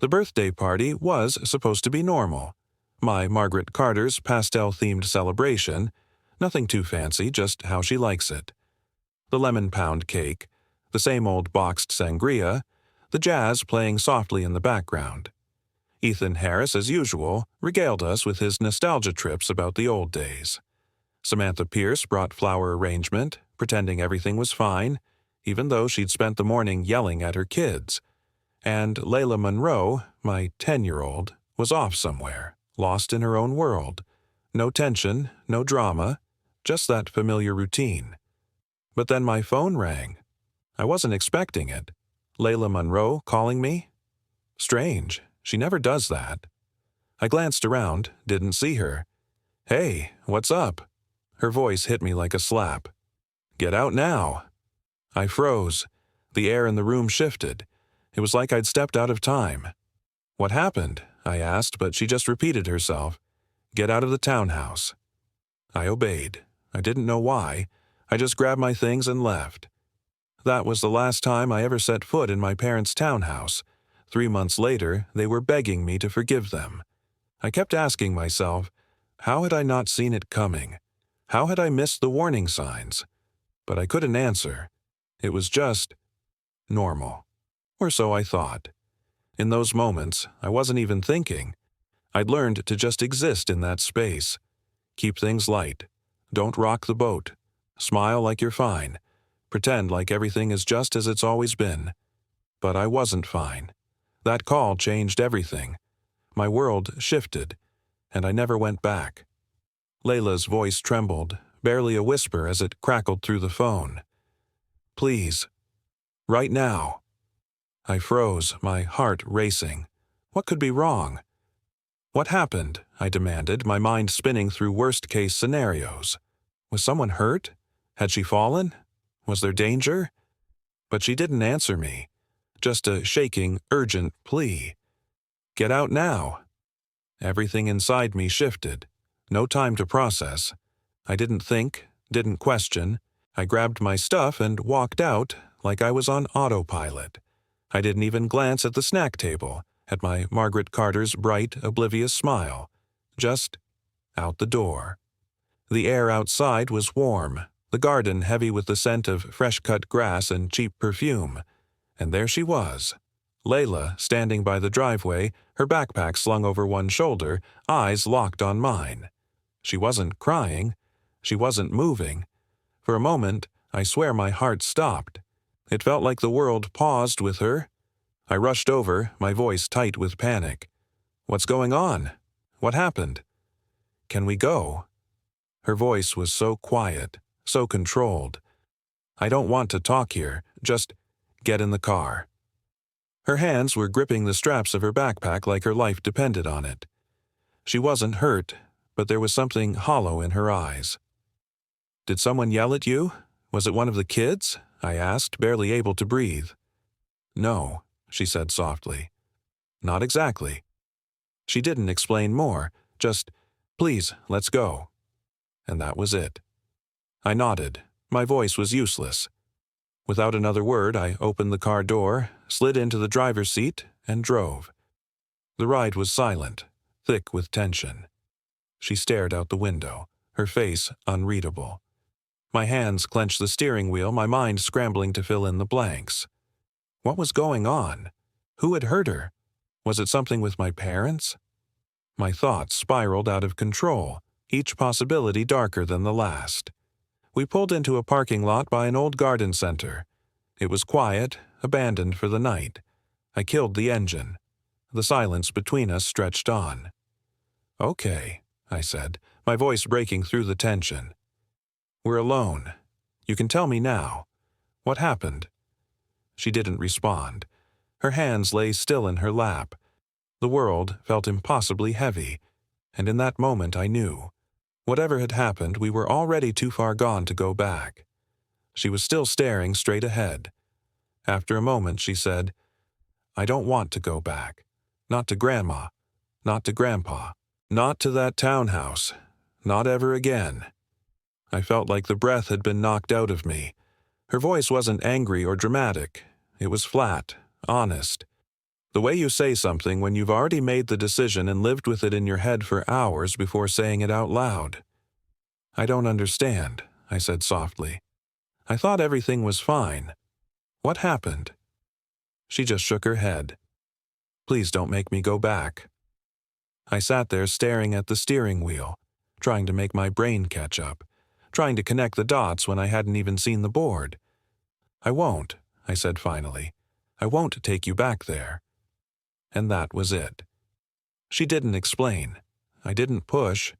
The birthday party was supposed to be normal. My Margaret Carter's pastel-themed celebration, nothing too fancy, just how she likes it. The lemon pound cake, the same old boxed sangria, the jazz playing softly in the background. Ethan Harris, as usual, regaled us with his nostalgia trips about the old days. Samantha Pierce brought flower arrangement, pretending everything was fine, even though she'd spent the morning yelling at her kids. And Layla Monroe, my 10-year-old, was off somewhere, lost in her own world. No tension, no drama, just that familiar routine. But then my phone rang. I wasn't expecting it. Layla Monroe calling me? Strange, she never does that. I glanced around, didn't see her. "Hey, what's up?" Her voice hit me like a slap. "Get out now." I froze. The air in the room shifted. It was like I'd stepped out of time. "What happened?" I asked, but she just repeated herself. "Get out of the townhouse." I obeyed. I didn't know why. I just grabbed my things and left. That was the last time I ever set foot in my parents' townhouse. 3 months later, they were begging me to forgive them. I kept asking myself, how had I not seen it coming? How had I missed the warning signs? But I couldn't answer. It was just normal. Or so I thought. In those moments, I wasn't even thinking. I'd learned to just exist in that space. Keep things light. Don't rock the boat. Smile like you're fine. Pretend like everything is just as it's always been. But I wasn't fine. That call changed everything. My world shifted, and I never went back. Layla's voice trembled, barely a whisper as it crackled through the phone. "Please. Right now." I froze, my heart racing. What could be wrong? "What happened?" I demanded, my mind spinning through worst-case scenarios. Was someone hurt? Had she fallen? Was there danger? But she didn't answer me. Just a shaking, urgent plea. "Get out now." Everything inside me shifted. No time to process. I didn't think, didn't question. I grabbed my stuff and walked out like I was on autopilot. I didn't even glance at the snack table, at my Margaret Carter's bright, oblivious smile. Just out the door. The air outside was warm, the garden heavy with the scent of fresh-cut grass and cheap perfume. And there she was. Layla, standing by the driveway, her backpack slung over one shoulder, eyes locked on mine. She wasn't crying. She wasn't moving. For a moment, I swear my heart stopped. It felt like the world paused with her. I rushed over, my voice tight with panic. "What's going on? What happened?" "Can we go?" Her voice was so quiet, so controlled. "I don't want to talk here. Just get in the car." Her hands were gripping the straps of her backpack like her life depended on it. She wasn't hurt, but there was something hollow in her eyes. "Did someone yell at you? Was it one of the kids?" I asked, barely able to breathe. "No," she said softly. "Not exactly." She didn't explain more, just, "Please, let's go." And that was it. I nodded. My voice was useless. Without another word, I opened the car door, slid into the driver's seat, and drove. The ride was silent, thick with tension. She stared out the window, her face unreadable. My hands clenched the steering wheel, my mind scrambling to fill in the blanks. What was going on? Who had hurt her? Was it something with my parents? My thoughts spiraled out of control, each possibility darker than the last. We pulled into a parking lot by an old garden center. It was quiet, abandoned for the night. I killed the engine. The silence between us stretched on. "Okay," I said, my voice breaking through the tension. "We're alone. You can tell me now. What happened?" She didn't respond. Her hands lay still in her lap. The world felt impossibly heavy, and in that moment I knew. Whatever had happened, we were already too far gone to go back. She was still staring straight ahead. After a moment, she said, "I don't want to go back. Not to Grandma. Not to Grandpa. Not to that townhouse. Not ever again." I felt like the breath had been knocked out of me. Her voice wasn't angry or dramatic. It was flat, honest. The way you say something when you've already made the decision and lived with it in your head for hours before saying it out loud. I don't understand, I said softly. I thought everything was fine. What happened? She just shook her head. Please don't make me go back. I sat there staring at the steering wheel, trying to make my brain catch up, trying to connect the dots when I hadn't even seen the board. I won't, I said finally. I won't take you back there. And that was it. She didn't explain. I didn't push.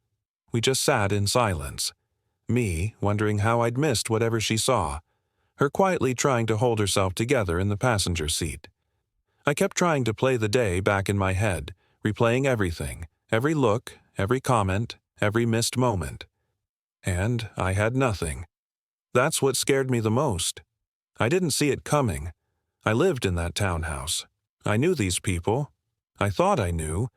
We just sat in silence. Me wondering how I'd missed whatever she saw, her quietly trying to hold herself together in the passenger seat. I kept trying to play the day back in my head, replaying everything, every look, every comment, every missed moment. And I had nothing. That's what scared me the most. I didn't see it coming. I lived in that townhouse. I knew these people. I thought I knew.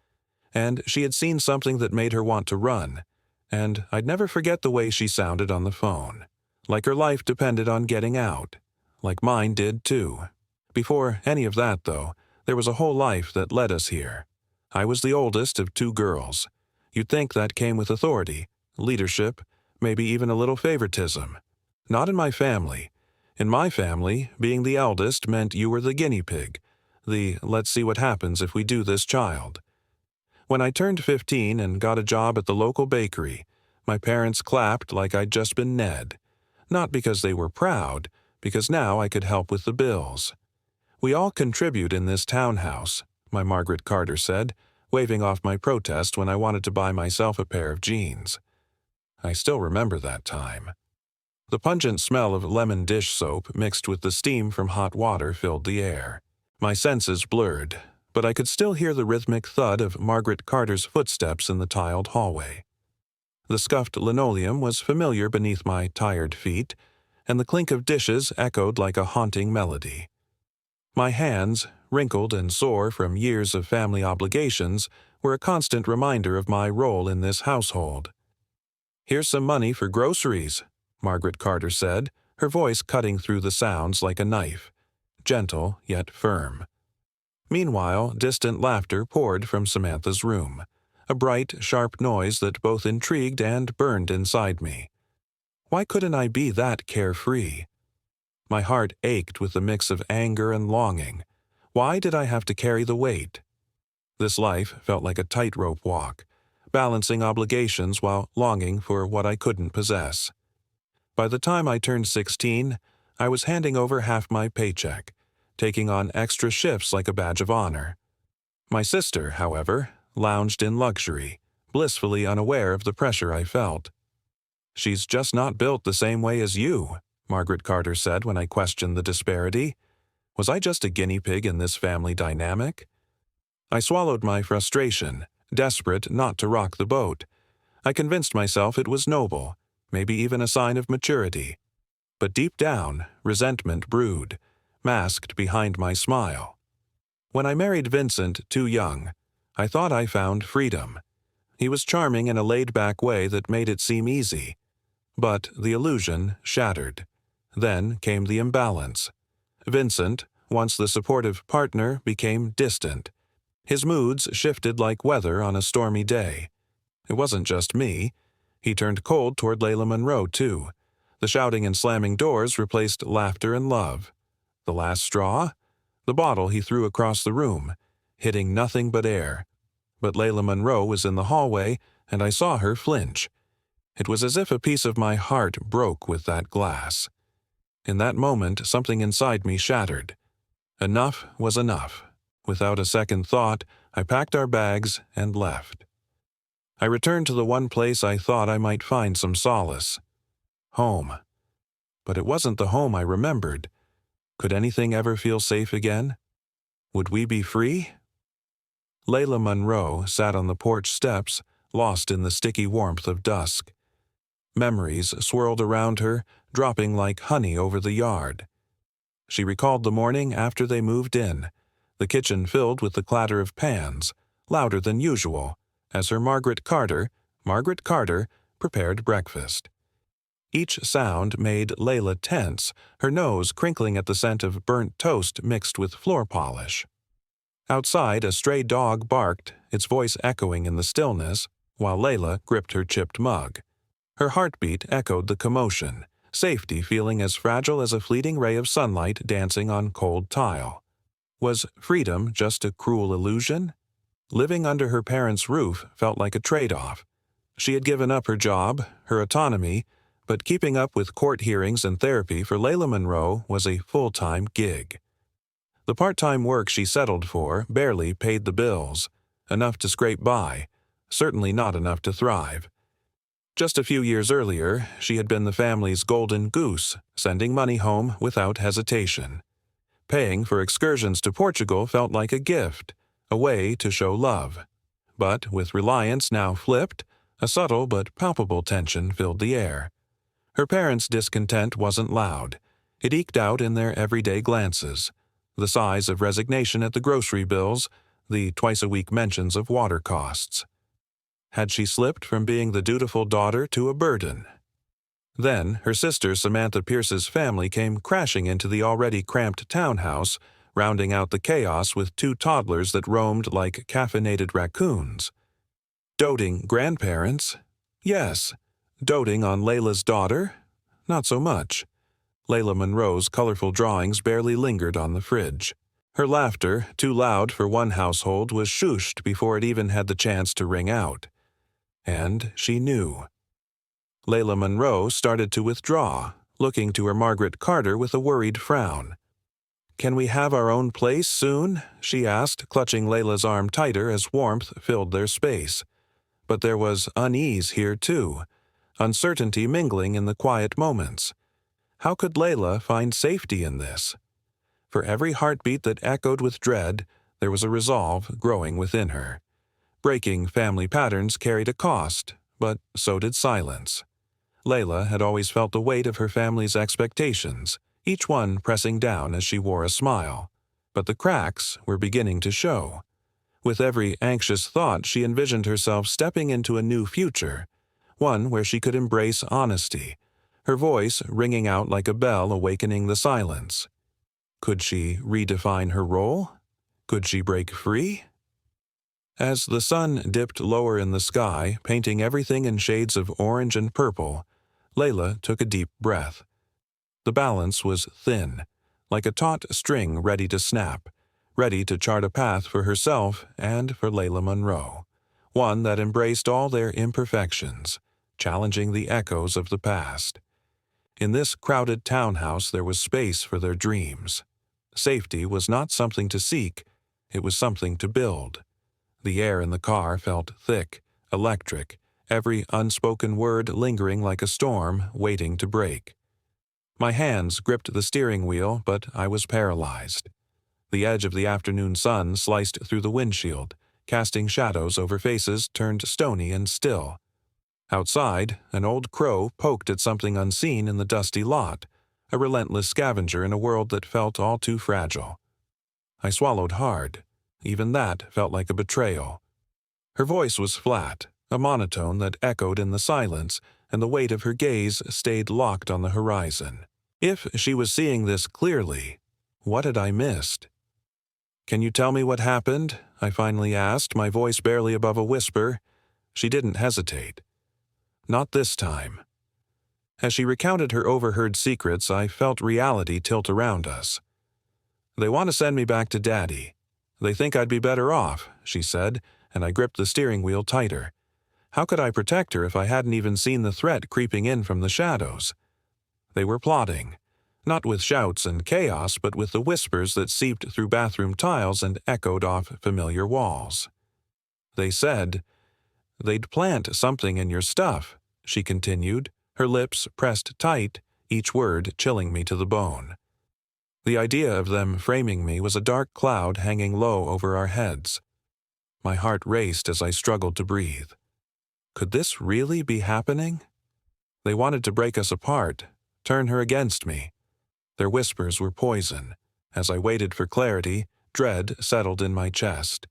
And she had seen something that made her want to run. And I'd never forget the way she sounded on the phone. Like her life depended on getting out. Like mine did too. Before any of that, though, there was a whole life that led us here. I was the oldest of 2 girls. You'd think that came with authority, leadership, maybe even a little favoritism. Not in my family. In my family, being the eldest meant you were the guinea pig, the let's see what happens if we do this child. When I turned 15 and got a job at the local bakery, my parents clapped like I'd just been Ned. Not because they were proud, because now I could help with the bills. We all contribute in this townhouse, my Margaret Carter said, waving off my protest when I wanted to buy myself a pair of jeans. I still remember that time. The pungent smell of lemon dish soap mixed with the steam from hot water filled the air. My senses blurred, but I could still hear the rhythmic thud of Margaret Carter's footsteps in the tiled hallway. The scuffed linoleum was familiar beneath my tired feet, and the clink of dishes echoed like a haunting melody. My hands, wrinkled and sore from years of family obligations, were a constant reminder of my role in this household. "Here's some money for groceries," Margaret Carter said, her voice cutting through the sounds like a knife, gentle yet firm. Meanwhile, distant laughter poured from Samantha's room, a bright, sharp noise that both intrigued and burned inside me. Why couldn't I be that carefree? My heart ached with a mix of anger and longing. Why did I have to carry the weight? This life felt like a tightrope walk, balancing obligations while longing for what I couldn't possess. By the time I turned 16, I was handing over half my paycheck, taking on extra shifts like a badge of honor. My sister, however, lounged in luxury, blissfully unaware of the pressure I felt. "She's just not built the same way as you," Margaret Carter said when I questioned the disparity. Was I just a guinea pig in this family dynamic? I swallowed my frustration, desperate not to rock the boat. I convinced myself it was noble, maybe even a sign of maturity. But deep down, resentment brewed, masked behind my smile. When I married Vincent too young, I thought I found freedom. He was charming in a laid-back way that made it seem easy. But the illusion shattered. Then came the imbalance. Vincent, once the supportive partner, became distant. His moods shifted like weather on a stormy day. It wasn't just me. He turned cold toward Layla Monroe, too. The shouting and slamming doors replaced laughter and love. The last straw? The bottle he threw across the room, hitting nothing but air. But Layla Monroe was in the hallway, and I saw her flinch. It was as if a piece of my heart broke with that glass. In that moment, something inside me shattered. Enough was enough. Without a second thought, I packed our bags and left. I returned to the one place I thought I might find some solace. Home. But it wasn't the home I remembered. Could anything ever feel safe again? Would we be free? Layla Monroe sat on the porch steps, lost in the sticky warmth of dusk. Memories swirled around her, dropping like honey over the yard. She recalled the morning after they moved in, the kitchen filled with the clatter of pans, louder than usual, as her Margaret Carter, prepared breakfast. Each sound made Layla tense, her nose crinkling at the scent of burnt toast mixed with floor polish. Outside, a stray dog barked, its voice echoing in the stillness, while Layla gripped her chipped mug. Her heartbeat echoed the commotion, safety feeling as fragile as a fleeting ray of sunlight dancing on cold tile. Was freedom just a cruel illusion? Living under her parents' roof felt like a trade-off. She had given up her job, her autonomy, but keeping up with court hearings and therapy for Layla Monroe was a full-time gig. The part-time work she settled for barely paid the bills, enough to scrape by, certainly not enough to thrive. Just a few years earlier, she had been the family's golden goose, sending money home without hesitation. Paying for excursions to Portugal felt like a gift, a way to show love. But with Reliance now flipped, a subtle but palpable tension filled the air. Her parents' discontent wasn't loud. It eked out in their everyday glances. The sighs of resignation at the grocery bills, the twice-a-week mentions of water costs. Had she slipped from being the dutiful daughter to a burden? Then, her sister Samantha Pierce's family came crashing into the already cramped townhouse, rounding out the chaos with two toddlers that roamed like caffeinated raccoons. Doting grandparents? Yes. Doting on Layla's daughter? Not so much. Layla Monroe's colorful drawings barely lingered on the fridge. Her laughter, too loud for one household, was shushed before it even had the chance to ring out. And she knew. Layla Monroe started to withdraw, looking to her Margaret Carter with a worried frown. "Can we have our own place soon?" she asked, clutching Layla's arm tighter as warmth filled their space. But there was unease here too, uncertainty mingling in the quiet moments. How could Layla find safety in this? For every heartbeat that echoed with dread, there was a resolve growing within her. Breaking family patterns carried a cost, but so did silence. Layla had always felt the weight of her family's expectations, each one pressing down as she wore a smile. But the cracks were beginning to show. With every anxious thought, she envisioned herself stepping into a new future, one where she could embrace honesty, her voice ringing out like a bell awakening the silence. Could she redefine her role? Could she break free? As the sun dipped lower in the sky, painting everything in shades of orange and purple, Layla took a deep breath. The balance was thin, like a taut string ready to snap, ready to chart a path for herself and for Layla Monroe, one that embraced all their imperfections, challenging the echoes of the past. In this crowded townhouse there was space for their dreams. Safety was not something to seek, it was something to build. The air in the car felt thick, electric, every unspoken word lingering like a storm waiting to break. My hands gripped the steering wheel, but I was paralyzed. The edge of the afternoon sun sliced through the windshield, casting shadows over faces turned stony and still. Outside, an old crow poked at something unseen in the dusty lot, a relentless scavenger in a world that felt all too fragile. I swallowed hard. Even that felt like a betrayal. Her voice was flat, a monotone that echoed in the silence, and the weight of her gaze stayed locked on the horizon. If she was seeing this clearly, what had I missed? "Can you tell me what happened?" I finally asked, my voice barely above a whisper. She didn't hesitate. Not this time. As she recounted her overheard secrets, I felt reality tilt around us. "They want to send me back to Daddy. They think I'd be better off," she said, and I gripped the steering wheel tighter. How could I protect her if I hadn't even seen the threat creeping in from the shadows? They were plotting, not with shouts and chaos, but with the whispers that seeped through bathroom tiles and echoed off familiar walls. They said, "They'd plant something in your stuff," she continued, her lips pressed tight, each word chilling me to the bone. The idea of them framing me was a dark cloud hanging low over our heads. My heart raced as I struggled to breathe. Could this really be happening? They wanted to break us apart, turn her against me. Their whispers were poison. As I waited for clarity, dread settled in my chest.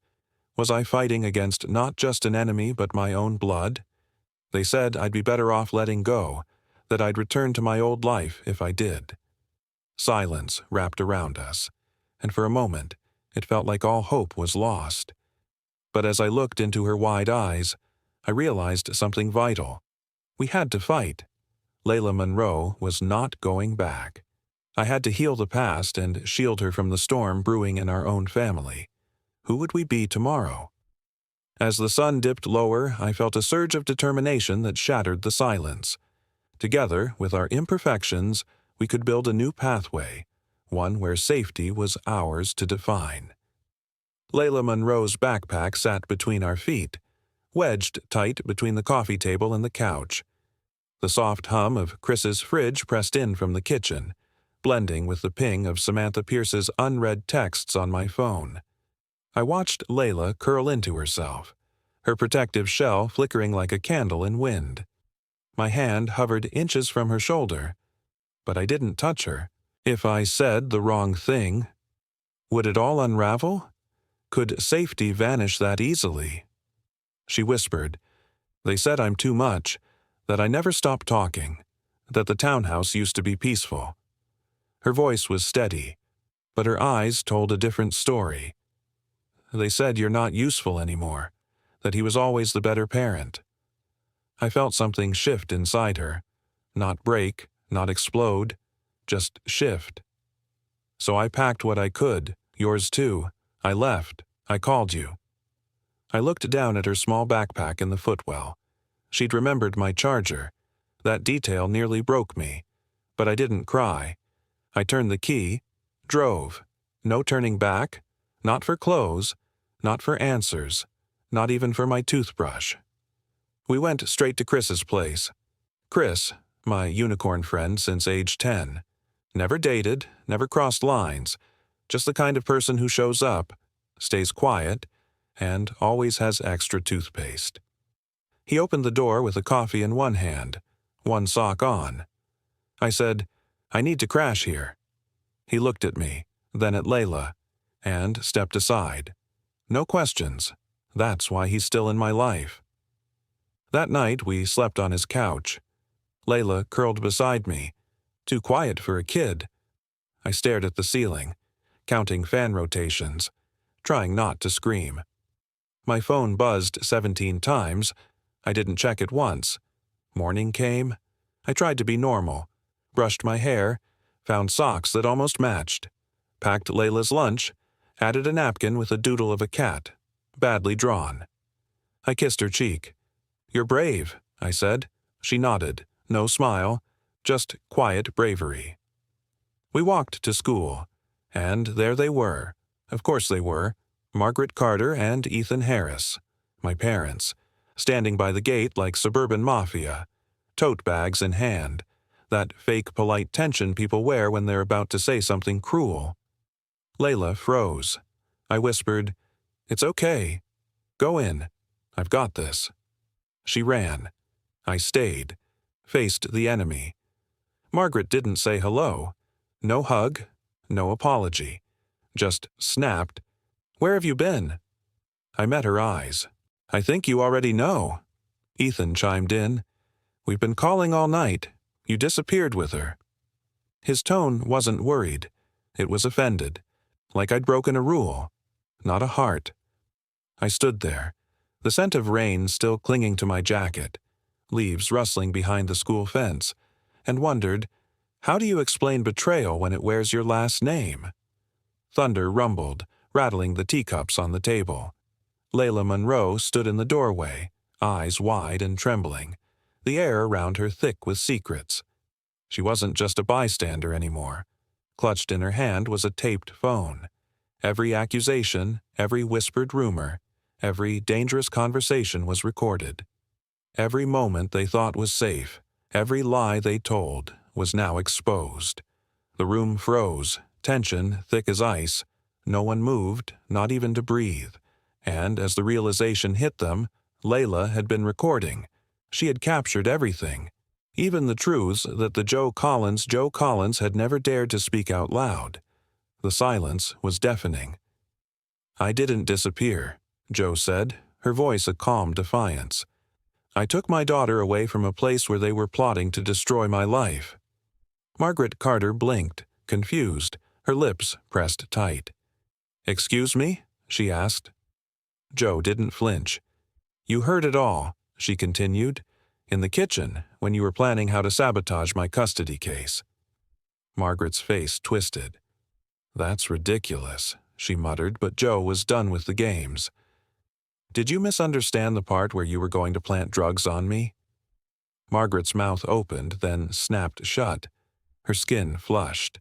Was I fighting against not just an enemy but my own blood? They said I'd be better off letting go, that I'd return to my old life if I did. Silence wrapped around us, and for a moment, It felt like all hope was lost. But as I looked into her wide eyes, I realized something vital. We had to fight. Layla Monroe was not going back. I had to heal the past and shield her from the storm brewing in our own family. Who would we be tomorrow? As the sun dipped lower, I felt a surge of determination that shattered the silence. Together, with our imperfections, we could build a new pathway, one where safety was ours to define. Layla Monroe's backpack sat between our feet, wedged tight between the coffee table and the couch. The soft hum of Chris's fridge pressed in from the kitchen, blending with the ping of Samantha Pierce's unread texts on my phone. I watched Layla curl into herself, her protective shell flickering like a candle in wind. My hand hovered inches from her shoulder, but I didn't touch her. If I said the wrong thing, would it all unravel? Could safety vanish that easily? She whispered, "They said I'm too much, that I never stop talking, that the townhouse used to be peaceful." Her voice was steady, but her eyes told a different story. "They said you're not useful anymore, that he was always the better parent." I felt something shift inside her, not break, not explode, just shift. So I packed what I could, yours too. I left. I called you. I looked down at her small backpack in the footwell. She'd remembered my charger. That detail nearly broke me, but I didn't cry. I turned the key, drove. No turning back, not for clothes, not for answers, not even for my toothbrush. We went straight to Chris's place. Chris, my unicorn friend since age 10. Never dated, never crossed lines, just the kind of person who shows up, stays quiet, and always has extra toothpaste. He opened the door with a coffee in one hand, one sock on. I said, "I need to crash here." He looked at me, then at Layla, and stepped aside. No questions. That's why he's still in my life. That night we slept on his couch. Layla curled beside me, too quiet for a kid. I stared at the ceiling, counting fan rotations, trying not to scream. My phone buzzed 17 times. I didn't check it once. Morning came. I tried to be normal, brushed my hair, found socks that almost matched, packed Layla's lunch, added a napkin with a doodle of a cat, badly drawn. I kissed her cheek. "You're brave," I said. She nodded, no smile, just quiet bravery. We walked to school, and there they were. Of course they were. Margaret Carter and Ethan Harris, my parents, standing by the gate like suburban mafia, tote bags in hand, that fake polite tension people wear when they're about to say something cruel. Layla froze. I whispered, "It's okay. Go in. I've got this." She ran. I stayed, faced the enemy. Margaret didn't say hello. No hug, no apology. Just snapped, "Where have you been?" I met her eyes. "I think you already know." Ethan chimed in, "We've been calling all night. You disappeared with her." His tone wasn't worried. It was offended, like I'd broken a rule, not a heart. I stood there, the scent of rain still clinging to my jacket, leaves rustling behind the school fence, and wondered, how do you explain betrayal when it wears your last name? Thunder rumbled, rattling the teacups on the table. Layla Monroe stood in the doorway, eyes wide and trembling, the air around her thick with secrets. She wasn't just a bystander anymore. Clutched in her hand was a taped phone. Every accusation, every whispered rumor, every dangerous conversation was recorded. Every moment they thought was safe, every lie they told, was now exposed. The room froze, tension thick as ice. No one moved, not even to breathe. And as the realization hit them, Layla had been recording. She had captured everything, even the truths that the Joe Collins had never dared to speak out loud. The silence was deafening. "I didn't disappear," Joe said, her voice a calm defiance. "I took my daughter away from a place where they were plotting to destroy my life." Margaret Carter blinked, confused, her lips pressed tight. "Excuse me?" she asked. Joe didn't flinch. "You heard it all," she continued, "in the kitchen when you were planning how to sabotage my custody case." Margaret's face twisted. "That's ridiculous," she muttered, but Joe was done with the games. "Did you misunderstand the part where you were going to plant drugs on me?" Margaret's mouth opened, then snapped shut. Her skin flushed.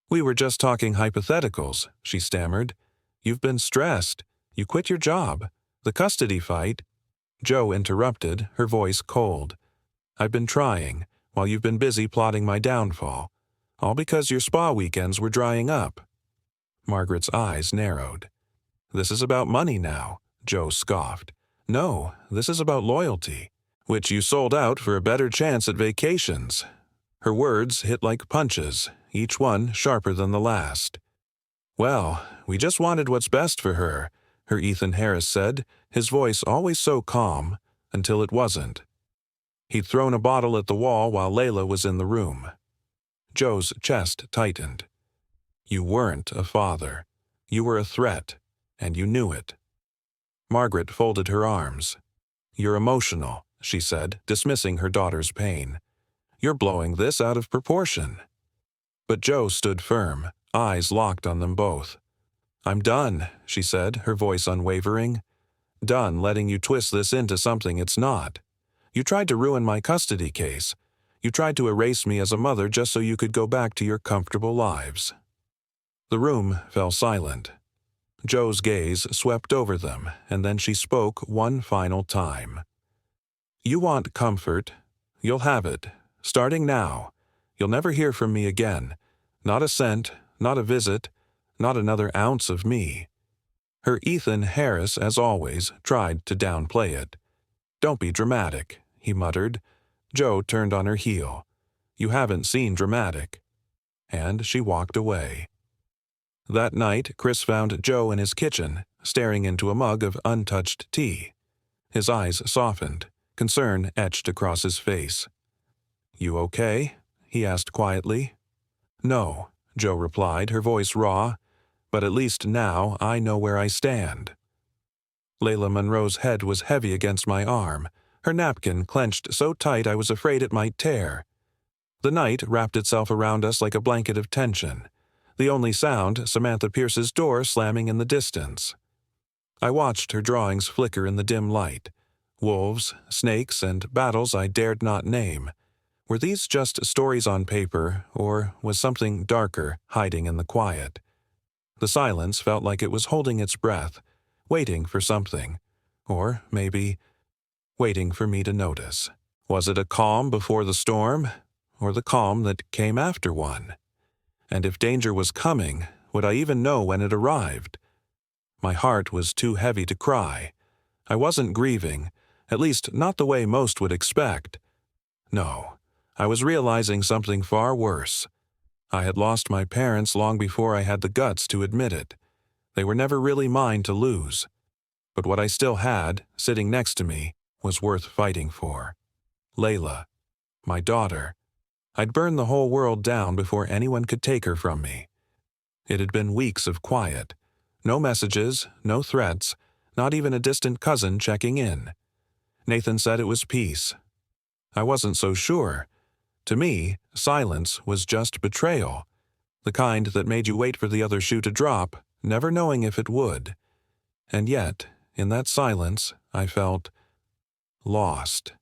"We were just talking hypotheticals," she stammered. "You've been stressed. You quit your job. The custody fight—" Joe interrupted, her voice cold. "I've been trying, while you've been busy plotting my downfall. All because your spa weekends were drying up." Margaret's eyes narrowed. "This is about money now," Joe scoffed. "No, this is about loyalty, which you sold out for a better chance at vacations." Her words hit like punches, each one sharper than the last. "Well, we just wanted what's best for her," her Ethan Harris said, his voice always so calm, until it wasn't. He'd thrown a bottle at the wall while Layla was in the room. Joe's chest tightened. "You weren't a father. You were a threat, and you knew it." Margaret folded her arms. "You're emotional," she said, dismissing her daughter's pain. "You're blowing this out of proportion." But Joe stood firm, eyes locked on them both. "I'm done," she said, her voice unwavering. "Done letting you twist this into something it's not. You tried to ruin my custody case. You tried to erase me as a mother just so you could go back to your comfortable lives." The room fell silent. Joe's gaze swept over them, and then she spoke one final time. "You want comfort. You'll have it. Starting now. You'll never hear from me again. Not a cent, not a visit, not another ounce of me." Her Ethan Harris, as always, tried to downplay it. "Don't be dramatic," he muttered. Joe turned on her heel. "You haven't seen dramatic." And she walked away. That night, Chris found Joe in his kitchen, staring into a mug of untouched tea. His eyes softened, concern etched across his face. "You okay?" he asked quietly. "No," Joe replied, her voice raw, "but at least now I know where I stand." Layla Monroe's head was heavy against my arm, her napkin clenched so tight I was afraid it might tear. The night wrapped itself around us like a blanket of tension. The only sound, Samantha Pierce's door slamming in the distance. I watched her drawings flicker in the dim light. Wolves, snakes, and battles I dared not name. Were these just stories on paper, or was something darker hiding in the quiet? The silence felt like it was holding its breath, waiting for something. Or, maybe, waiting for me to notice. Was it a calm before the storm, or the calm that came after one? And if danger was coming, would I even know when it arrived? My heart was too heavy to cry. I wasn't grieving, at least not the way most would expect. No, I was realizing something far worse. I had lost my parents long before I had the guts to admit it. They were never really mine to lose. But what I still had, sitting next to me, was worth fighting for. Layla, my daughter. I'd burn the whole world down before anyone could take her from me. It had been weeks of quiet. No messages, no threats, not even a distant cousin checking in. Nathan said it was peace. I wasn't so sure. To me, silence was just betrayal, the kind that made you wait for the other shoe to drop, never knowing if it would. And yet, in that silence, I felt lost.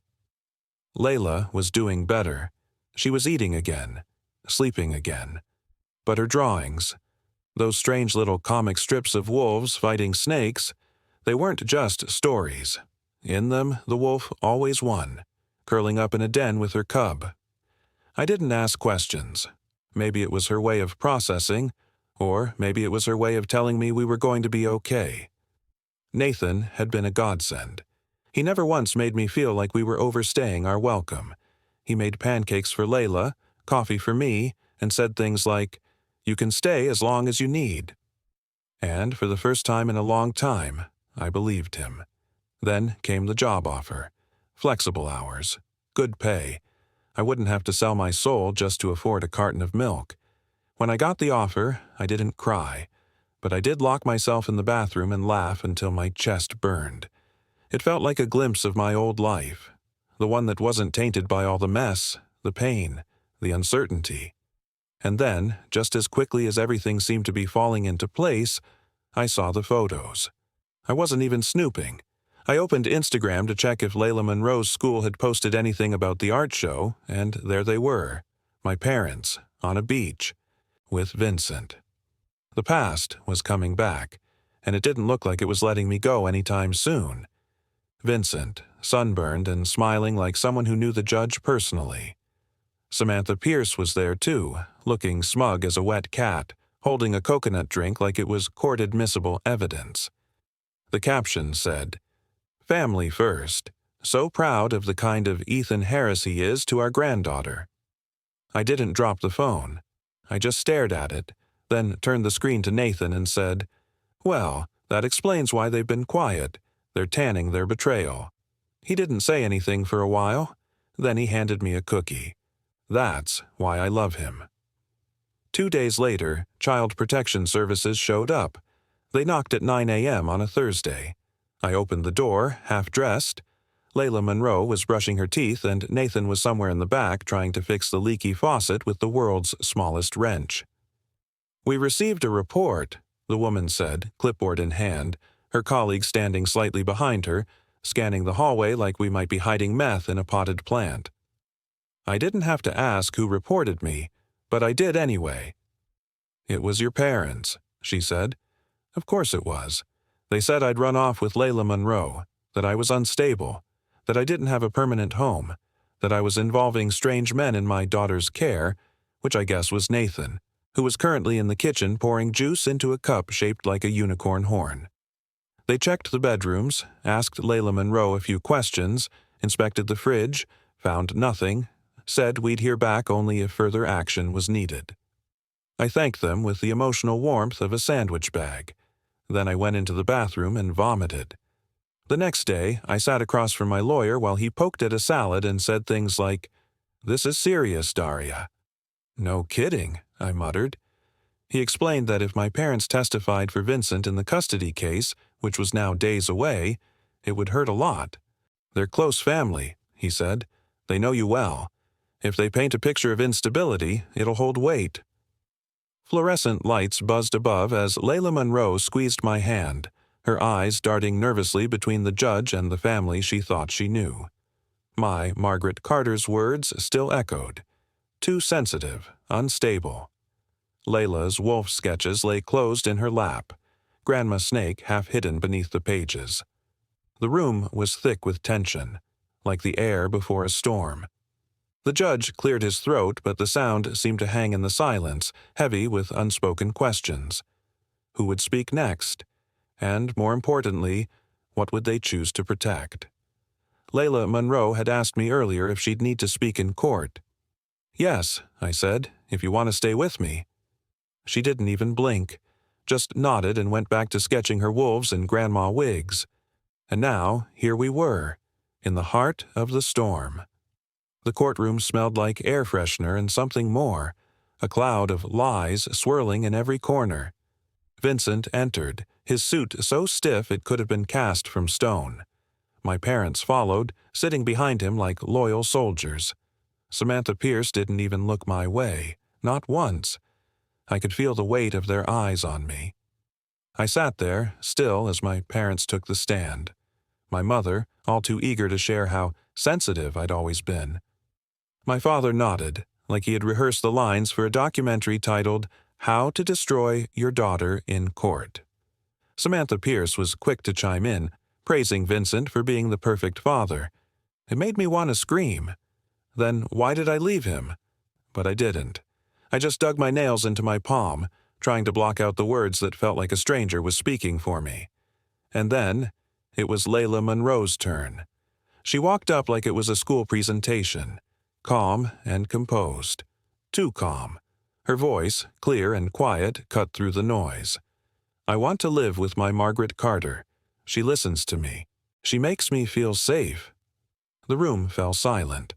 Layla was doing better. She was eating again, sleeping again. But her drawings, those strange little comic strips of wolves fighting snakes, they weren't just stories. In them, the wolf always won, curling up in a den with her cub. I didn't ask questions. Maybe it was her way of processing, or maybe it was her way of telling me we were going to be okay. Nathan had been a godsend. He never once made me feel like we were overstaying our welcome. He made pancakes for Layla, coffee for me, and said things like, "You can stay as long as you need." And for the first time in a long time, I believed him. Then came the job offer. Flexible hours. Good pay. I wouldn't have to sell my soul just to afford a carton of milk. When I got the offer, I didn't cry. But I did lock myself in the bathroom and laugh until my chest burned. It felt like a glimpse of my old life, the one that wasn't tainted by all the mess, the pain, the uncertainty. And then, just as quickly as everything seemed to be falling into place, I saw the photos. I wasn't even snooping. I opened Instagram to check if Layla Monroe's school had posted anything about the art show, and there they were, my parents, on a beach, with Vincent. The past was coming back, and it didn't look like it was letting me go anytime soon. Vincent, sunburned and smiling like someone who knew the judge personally. Samantha Pierce was there too, looking smug as a wet cat, holding a coconut drink like it was court-admissible evidence. The caption said, "Family first. So proud of the kind of Ethan Harris he is to our granddaughter." I didn't drop the phone. I just stared at it, then turned the screen to Nathan and said, "Well, that explains why they've been quiet. They're tanning their betrayal." He didn't say anything for a while. Then he handed me a cookie. That's why I love him. 2 days later, Child Protection Services showed up. They knocked at 9 a.m. on a Thursday. I opened the door, half-dressed. Layla Monroe was brushing her teeth and Nathan was somewhere in the back trying to fix the leaky faucet with the world's smallest wrench. "We received a report," the woman said, clipboard in hand, her colleague standing slightly behind her, scanning the hallway like we might be hiding meth in a potted plant. I didn't have to ask who reported me, but I did anyway. "It was your parents," she said. Of course it was. They said I'd run off with Layla Monroe, that I was unstable, that I didn't have a permanent home, that I was involving strange men in my daughter's care, which I guess was Nathan, who was currently in the kitchen pouring juice into a cup shaped like a unicorn horn. They checked the bedrooms, asked Layla Monroe a few questions, inspected the fridge, found nothing, said we'd hear back only if further action was needed. I thanked them with the emotional warmth of a sandwich bag. Then I went into the bathroom and vomited. The next day, I sat across from my lawyer while he poked at a salad and said things like, "This is serious, Daria." "No kidding," I muttered. He explained that if my parents testified for Vincent in the custody case, which was now days away, it would hurt a lot. "They're close family," he said. "They know you well. If they paint a picture of instability, it'll hold weight." Fluorescent lights buzzed above as Layla Monroe squeezed my hand, her eyes darting nervously between the judge and the family she thought she knew. My Margaret Carter's words still echoed. Too sensitive, unstable. Layla's wolf sketches lay closed in her lap, Grandma Snake half hidden beneath the pages. The room was thick with tension, like the air before a storm. The judge cleared his throat, but the sound seemed to hang in the silence, heavy with unspoken questions. Who would speak next? And, more importantly, what would they choose to protect? Layla Monroe had asked me earlier if she'd need to speak in court. "Yes," I said, "if you want to stay with me." She didn't even blink, just nodded and went back to sketching her wolves and grandma wigs. And now, here we were, in the heart of the storm. The courtroom smelled like air freshener and something more, a cloud of lies swirling in every corner. Vincent entered, his suit so stiff it could have been cast from stone. My parents followed, sitting behind him like loyal soldiers. Samantha Pierce didn't even look my way, not once. I could feel the weight of their eyes on me. I sat there, still as my parents took the stand. My mother, all too eager to share how sensitive I'd always been. My father nodded, like he had rehearsed the lines for a documentary titled How to Destroy Your Daughter in Court. Samantha Pierce was quick to chime in, praising Vincent for being the perfect father. It made me want to scream. Then why did I leave him? But I didn't. I just dug my nails into my palm, trying to block out the words that felt like a stranger was speaking for me. And then, it was Layla Monroe's turn. She walked up like it was a school presentation, calm and composed. Too calm. Her voice, clear and quiet, cut through the noise. "I want to live with my Margaret Carter. She listens to me. She makes me feel safe." The room fell silent.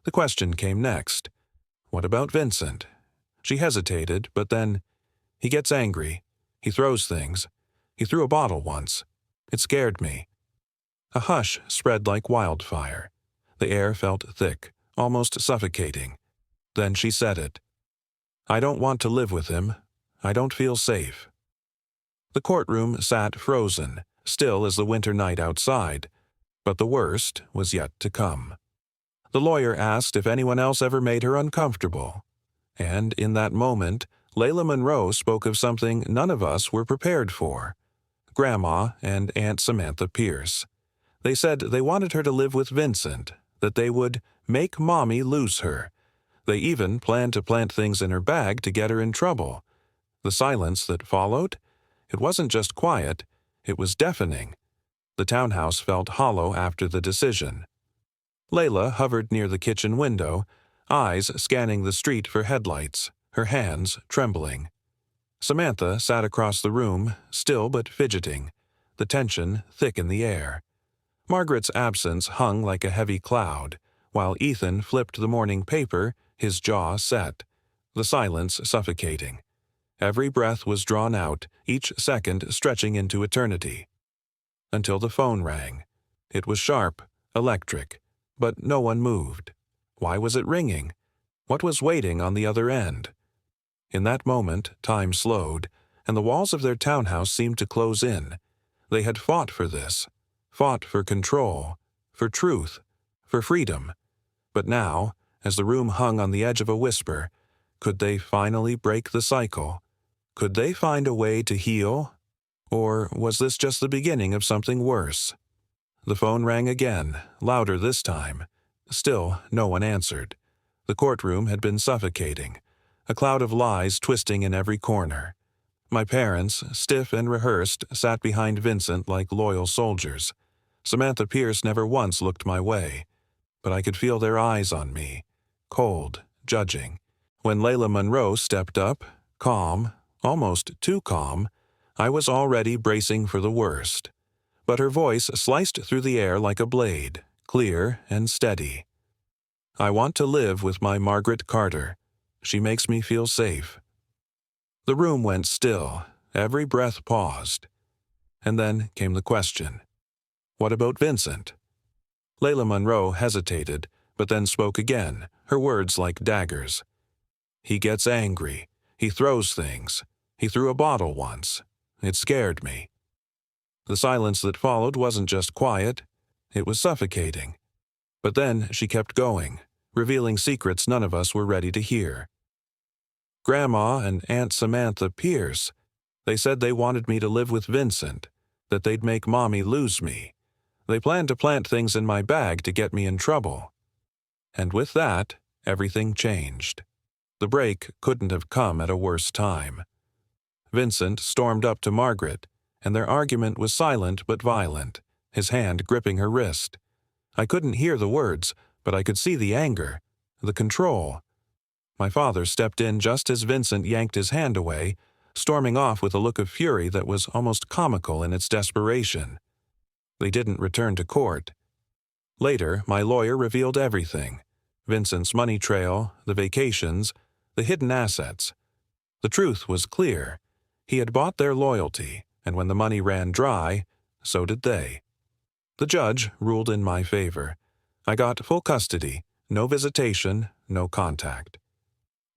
The question came next. What about Vincent? She hesitated, but then, "He gets angry. He throws things. He threw a bottle once. It scared me." A hush spread like wildfire. The air felt thick, almost suffocating. Then she said it. "I don't want to live with him. I don't feel safe." The courtroom sat frozen, still as the winter night outside, but the worst was yet to come. The lawyer asked if anyone else ever made her uncomfortable. And in that moment, Layla Monroe spoke of something none of us were prepared for. Grandma and Aunt Samantha Pierce. They said they wanted her to live with Vincent, that they would make Mommy lose her. They even planned to plant things in her bag to get her in trouble. The silence that followed? It wasn't just quiet, it was deafening. The townhouse felt hollow after the decision. Layla hovered near the kitchen window, eyes scanning the street for headlights, her hands trembling. Samantha sat across the room, still but fidgeting, the tension thick in the air. Margaret's absence hung like a heavy cloud, while Ethan flipped the morning paper, his jaw set, the silence suffocating. Every breath was drawn out, each second stretching into eternity. Until the phone rang. It was sharp, electric, but no one moved. Why was it ringing? What was waiting on the other end? In that moment, time slowed, and the walls of their townhouse seemed to close in. They had fought for this, fought for control, for truth, for freedom. But now, as the room hung on the edge of a whisper, could they finally break the cycle? Could they find a way to heal? Or was this just the beginning of something worse? The phone rang again, louder this time. Still, no one answered. The courtroom had been suffocating, a cloud of lies twisting in every corner. My parents, stiff and rehearsed, sat behind Vincent like loyal soldiers. Samantha Pierce never once looked my way, but I could feel their eyes on me, cold, judging. When Layla Monroe stepped up, calm, almost too calm, I was already bracing for the worst. But her voice sliced through the air like a blade, clear and steady. "I want to live with my Margaret Carter. She makes me feel safe." The room went still, every breath paused. And then came the question. What about Vincent? Layla Monroe hesitated, but then spoke again, her words like daggers. "He gets angry. He throws things. He threw a bottle once. It scared me." The silence that followed wasn't just quiet, it was suffocating. But then she kept going, revealing secrets none of us were ready to hear. Grandma and Aunt Samantha Pierce, they said they wanted me to live with Vincent, that they'd make Mommy lose me. They planned to plant things in my bag to get me in trouble. And with that, everything changed. The break couldn't have come at a worse time. Vincent stormed up to Margaret, and their argument was silent but violent, his hand gripping her wrist. I couldn't hear the words, but I could see the anger, the control. My father stepped in just as Vincent yanked his hand away, storming off with a look of fury that was almost comical in its desperation. They didn't return to court. Later, my lawyer revealed everything: Vincent's money trail, the vacations, the hidden assets. The truth was clear. He had bought their loyalty, and when the money ran dry, so did they. The judge ruled in my favor. I got full custody, no visitation, no contact.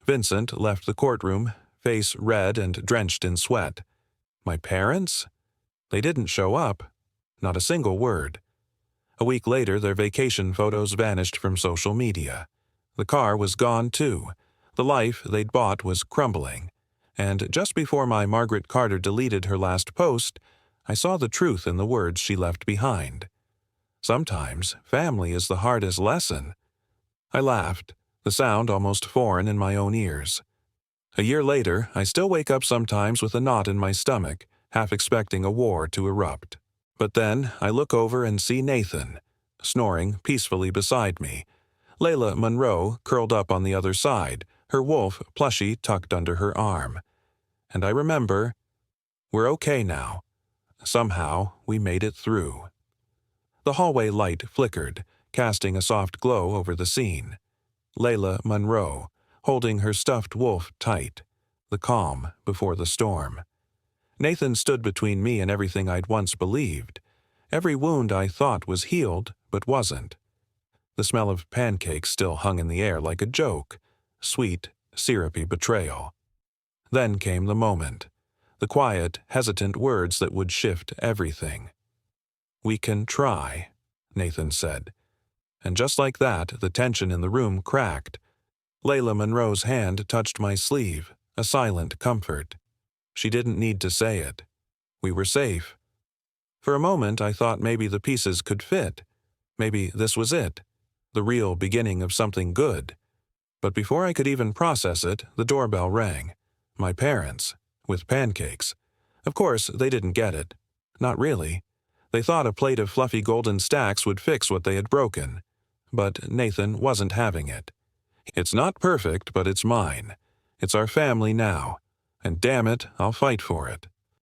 Vincent left the courtroom, face red and drenched in sweat. My parents? They didn't show up. Not a single word. A week later, their vacation photos vanished from social media. The car was gone too. The life they'd bought was crumbling. And just before my Margaret Carter deleted her last post, I saw the truth in the words she left behind. Sometimes, family is the hardest lesson. I laughed, the sound almost foreign in my own ears. A year later, I still wake up sometimes with a knot in my stomach, half expecting a war to erupt. But then I look over and see Nathan, snoring peacefully beside me, Layla Monroe curled up on the other side, her wolf plushie tucked under her arm. And I remember, we're okay now. Somehow, we made it through. The hallway light flickered, casting a soft glow over the scene. Layla Monroe, holding her stuffed wolf tight, the calm before the storm. Nathan stood between me and everything I'd once believed. Every wound I thought was healed, but wasn't. The smell of pancakes still hung in the air like a joke, sweet, syrupy betrayal. Then came the moment, the quiet, hesitant words that would shift everything. "We can try," Nathan said. And just like that, the tension in the room cracked. Layla Monroe's hand touched my sleeve, a silent comfort. She didn't need to say it. We were safe. For a moment, I thought maybe the pieces could fit. Maybe this was it, the real beginning of something good. But before I could even process it, the doorbell rang. My parents, with pancakes. Of course, they didn't get it. Not really. They thought a plate of fluffy golden stacks would fix what they had broken. But Nathan wasn't having it. "It's not perfect, but it's mine. It's our family now. And damn it, I'll fight for it."